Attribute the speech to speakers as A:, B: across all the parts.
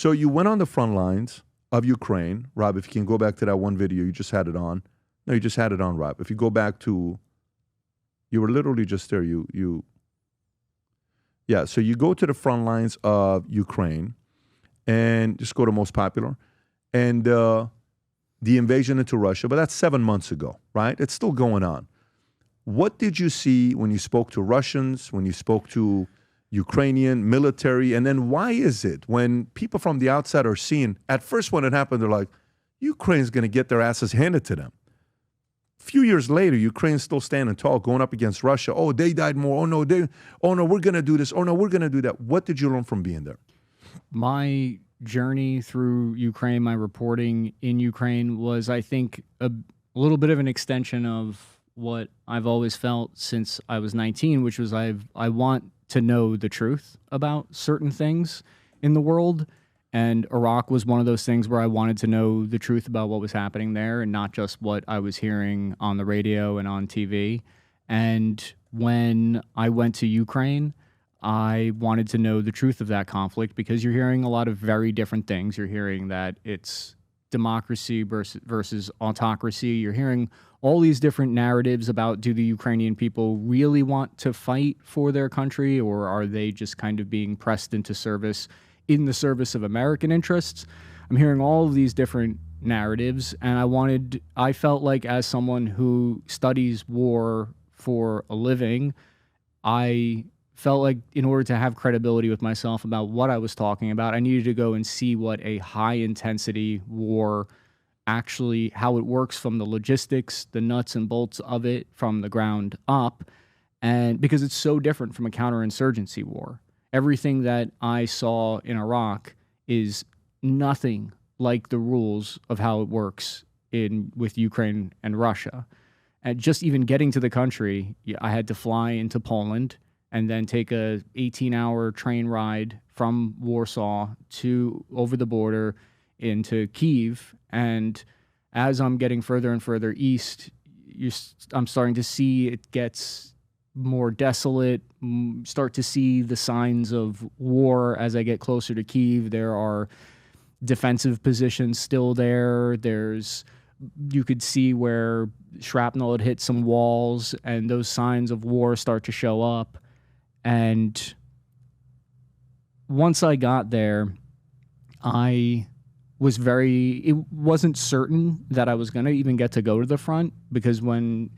A: So you went on the front lines of Ukraine. Rob, if you can go back to that one video, you just had it on. No, you just had it on, Rob. If you go back to, you were literally just there. Yeah, so you go to the front lines of Ukraine and just go to most popular. And the invasion into Russia, but that's 7 months ago, right? It's still going on. What did you see when you spoke to Russians, when you spoke to Ukrainian military? And then why is it when people from the outside are seeing, at first when it happened, they're like, Ukraine's going to get their asses handed to them. A few years later, Ukraine's still standing tall, going up against Russia. Oh, they died more. Oh, no, we're going to do this. Oh, no, we're going to do that. What did you learn from being there?
B: My journey through Ukraine, my reporting in Ukraine was, I think, a little bit of an extension of what I've always felt since I was 19, which was I want to know the truth about certain things in the world. And Iraq was one of those things where I wanted to know the truth about what was happening there and not just what I was hearing on the radio and on TV. And when I went to Ukraine, I wanted to know the truth of that conflict because you're hearing a lot of very different things. You're hearing that it's democracy versus autocracy. You're hearing all these different narratives about, do the Ukrainian people really want to fight for their country, or are they just kind of being pressed into service in the service of American interests? I'm hearing all of these different narratives, and I felt like, as someone who studies war for a living, I felt like in order to have credibility with myself about what I was talking about, I needed to go and see what a high-intensity war actually, how it works from the logistics, the nuts and bolts of it from the ground up, and because it's so different from a counterinsurgency war. Everything that I saw in Iraq is nothing like the rules of how it works with Ukraine and Russia. And just even getting to the country, I had to fly into Poland and then take a 18-hour train ride from Warsaw over the border into Kyiv. And as I'm getting further and further east, I'm starting to see it gets more desolate, start to see the signs of war as I get closer to Kyiv. There are defensive positions still there. You could see where shrapnel had hit some walls, and those signs of war start to show up. And once I got there, it wasn't certain that I was going to even get to go to the front, because when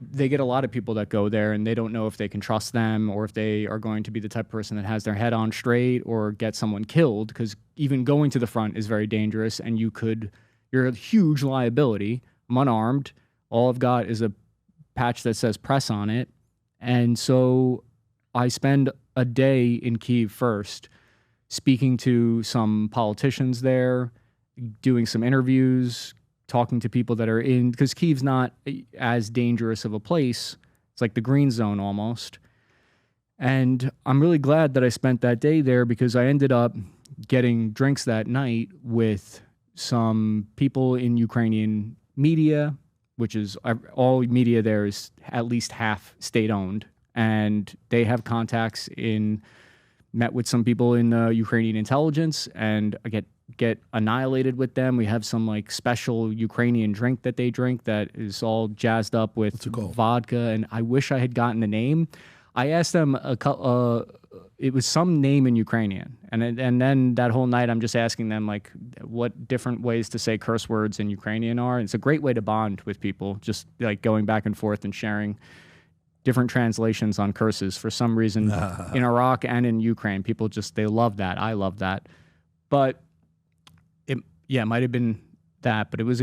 B: they get a lot of people that go there and they don't know if they can trust them or if they are going to be the type of person that has their head on straight or get someone killed, because even going to the front is very dangerous and you're a huge liability. I'm unarmed. All I've got is a patch that says press on it. And so I spend a day in Kyiv first, speaking to some politicians there, doing some interviews, talking to people that are because Kyiv's not as dangerous of a place. It's like the green zone almost. And I'm really glad that I spent that day there, because I ended up getting drinks that night with some people in Ukrainian media, which is all media there is at least half state-owned. And they have contacts met with some people in Ukrainian intelligence, and I get annihilated with them. We have some like special Ukrainian drink that they drink that is all jazzed up with vodka, and I wish I had gotten the name. I asked them it was some name in Ukrainian, and then that whole night I'm just asking them like what different ways to say curse words in Ukrainian are. And it's a great way to bond with people, just like going back and forth and sharing different translations on curses. For some reason in Iraq and in Ukraine, people they love that. I love that. But it might have been that, but it was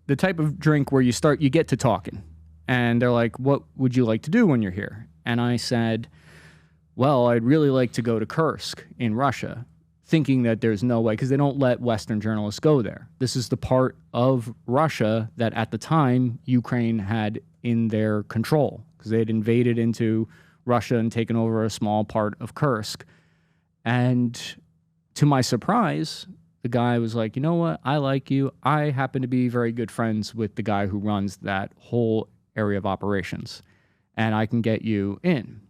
B: the type of drink where you get to talking, and they're like, "What would you like to do when you're here?" And I said, "Well, I'd really like to go to Kursk in Russia," thinking that there's no way, because they don't let Western journalists go there. This is the part of Russia that at the time Ukraine had in their control, because they had invaded into Russia and taken over a small part of Kursk. And to my surprise, the guy was like, "You know what? I like you. I happen to be very good friends with the guy who runs that whole area of operations, and I can get you in."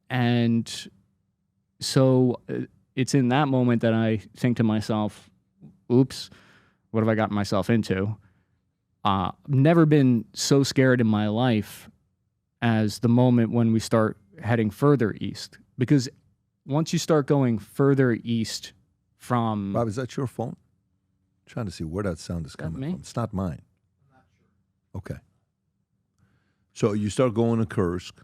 B: And so it's in that moment that I think to myself, oops, what have I gotten myself into? Never been so scared in my life as the moment when we start heading further east. Because once you start going further east from...
A: Bob, is that your phone? I'm trying to see where that sound is coming from. It's not mine. Okay. So you start going to Kursk.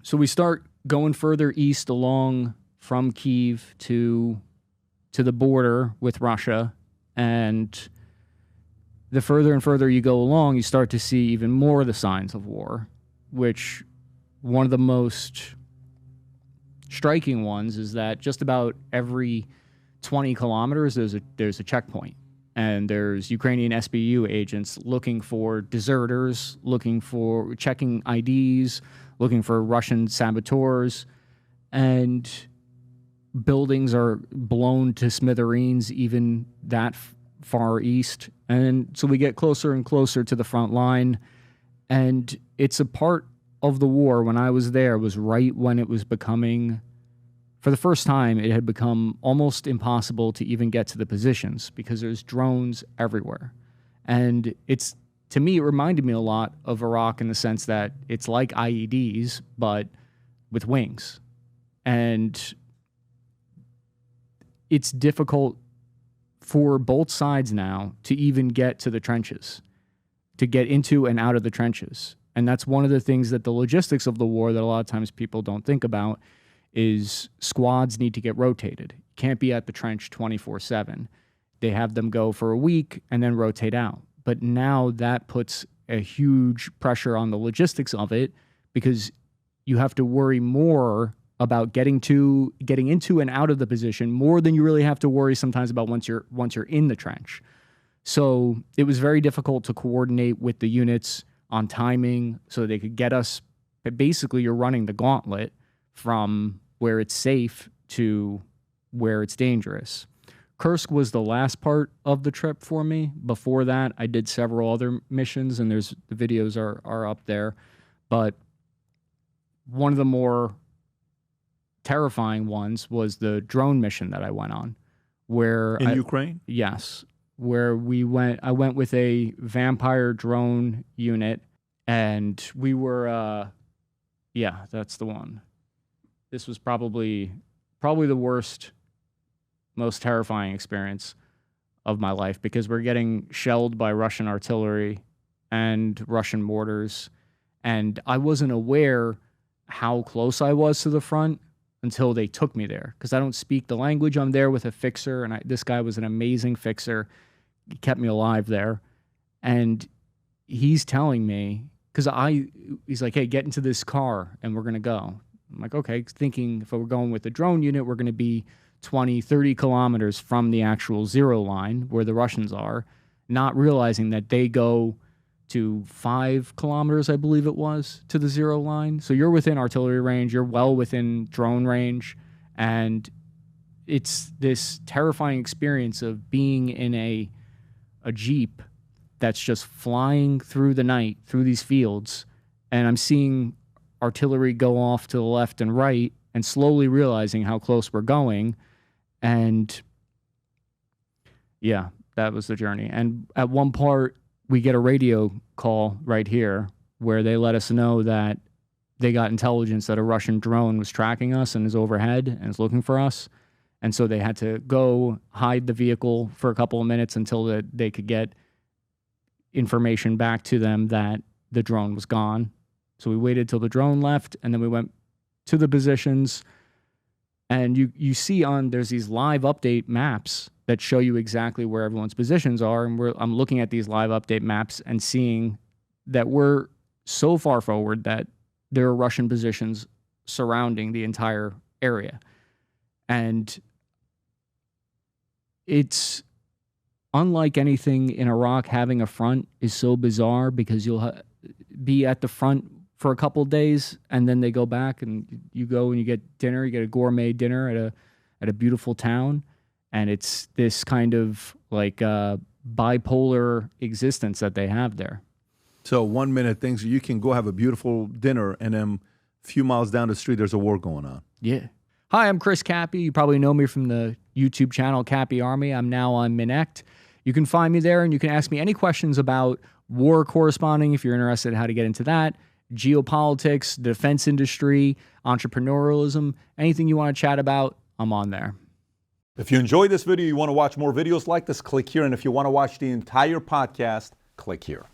B: So we start going further east along from Kyiv to the border with Russia. And the further and further you go along, you start to see even more of the signs of war, which one of the most striking ones is that just about every 20 kilometers, there's a checkpoint. And there's Ukrainian SBU agents looking for deserters, checking IDs, looking for Russian saboteurs, and buildings are blown to smithereens even that far east. And so we get closer and closer to the front line, and it's a part of the war. When I was there, was right when it was becoming... For the first time, it had become almost impossible to even get to the positions because there's drones everywhere. And to me, it reminded me a lot of Iraq in the sense that it's like IEDs, but with wings. And it's difficult for both sides now to even get to the trenches, to get into and out of the trenches. And that's one of the things that the logistics of the war that a lot of times people don't think about is squads need to get rotated. You can't be at the trench 24/7. They have them go for a week and then rotate out. But now that puts a huge pressure on the logistics of it because you have to worry more about getting into and out of the position more than you really have to worry sometimes about once you're in the trench. So it was very difficult to coordinate with the units on timing so they could get us. But basically, you're running the gauntlet from where it's safe to where it's dangerous. Kursk was the last part of the trip for me. Before that, I did several other missions, and the videos are up there. But one of the more terrifying ones was the drone mission that I went on, where
A: in Ukraine?
B: Yes, where I went with a vampire drone unit, and we were, yeah, that's the one. This was probably the worst, most terrifying experience of my life because we're getting shelled by Russian artillery and Russian mortars. And I wasn't aware how close I was to the front until they took me there because I don't speak the language. I'm there with a fixer, and this guy was an amazing fixer. He kept me alive there. And he's telling me, because he's like, hey, get into this car and we're going to go. I'm like, okay, thinking if we're going with the drone unit, we're going to be 20, 30 kilometers from the actual zero line where the Russians are, not realizing that they go to 5 kilometers, I believe it was, to the zero line. So you're within artillery range, you're well within drone range, and it's this terrifying experience of being in a Jeep that's just flying through the night, through these fields, and I'm seeing artillery go off to the left and right and slowly realizing how close we're going. And yeah, that was the journey. And at one part, we get a radio call right here where they let us know that they got intelligence that a Russian drone was tracking us and is overhead and is looking for us. And so they had to go hide the vehicle for a couple of minutes until they could get information back to them that the drone was gone. So we waited till the drone left, and then we went to the positions. And you see there's these live update maps that show you exactly where everyone's positions are. And I'm looking at these live update maps and seeing that we're so far forward that there are Russian positions surrounding the entire area. And it's unlike anything in Iraq. Having a front is so bizarre because you'll be at the front for a couple of days, and then they go back, and you go and you get dinner. You get a gourmet dinner at a beautiful town, and it's this kind of like bipolar existence that they have there.
A: So 1 minute things you can go have a beautiful dinner, and then a few miles down the street there's a war going on.
B: Yeah. Hi, I'm Chris Cappy. You probably know me from the YouTube channel Cappy Army. I'm now on Minect. You can find me there and you can ask me any questions about war corresponding if you're interested in how to get into that, geopolitics, the defense industry, entrepreneurialism, anything you want to chat about, I'm on there.
A: If you enjoyed this video, you want to watch more videos like this, click here. And if you want to watch the entire podcast, click here.